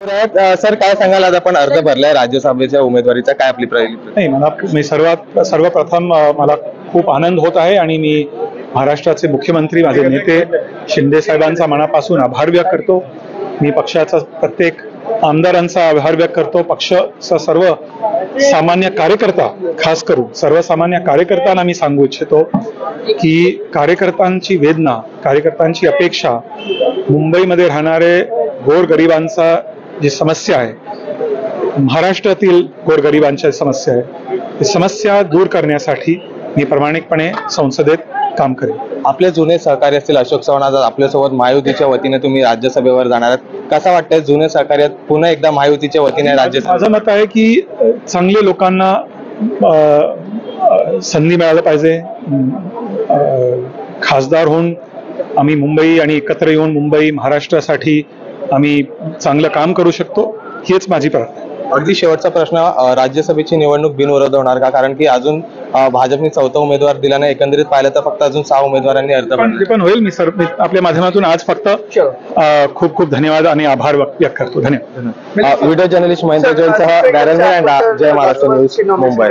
Sir काय सांगाल, आज आपण अर्ज भरलाय राज्यसभेच्या उमेदवारीचा, काय आपली पहिली नाही, मी सर्वप्रथम मला खूप आनंद होत आहे आणि मी महाराष्ट्राचे मुख्यमंत्री माझे नेते शिंदे साहेबांचा मनापासून आभार व्यक्त करतो. मी पक्षाचा प्रत्येक आमदारांचा आभार व्यक्त करतो. पक्षाचा सर्व सामान्य कार्यकर्ता, खास करून सर्वसामान्य कार्यकर्त्यांना मी सांगू इच्छितो की कार्यकर्त्यांची वेदना, कार्यकर्त्यांची अपेक्षा, मुंबईमध्ये राहणारे गोरगरिबांचा जी समस्या आहे, महाराष्ट्रातील गोरगरिबांच्या समस्या आहे, ही समस्या दूर करण्यासाठी मी प्रामाणिकपणे संसदेत काम करेन. आपले जुने सहकारी असतील अशोक चव्हाण, आज आपल्यासोबत महायुतीच्या वतीने तुम्ही राज्यसभेवर जाणार आहात, कसा वाटतंय जुने सहकारी पुन्हा एकदा महायुतीच्या वतीने राज्यसभा? माझं मत आहे की चांगले लोकांना संधी मिळायला पाहिजे. खासदार होऊन आम्ही मुंबई आणि एकत्र येऊन मुंबई महाराष्ट्रासाठी आम्ही चांगलं काम करू शकतो, हेच माझी प्रार्थना. अगदी शेवटचा प्रश्न, राज्यसभेची निवडणूक बिनविरोध होणार का? कारण की अजून भाजपने 4था उमेदवार दिला नाही, एकंदरीत पाहिलं तर फक्त अजून 6 उमेदवारांनी अर्ज भरले. पण होईल. मी आपल्या माध्यमातून आज फक्त खूप खूप धन्यवाद आणि आभार व्यक्त करतो. धन्यवाद. व्हिडिओ जर्नलिस्ट महेंद्र जैनसह डॅरेन मिरांडा, जय महाराष्ट्र न्यूज, मुंबई.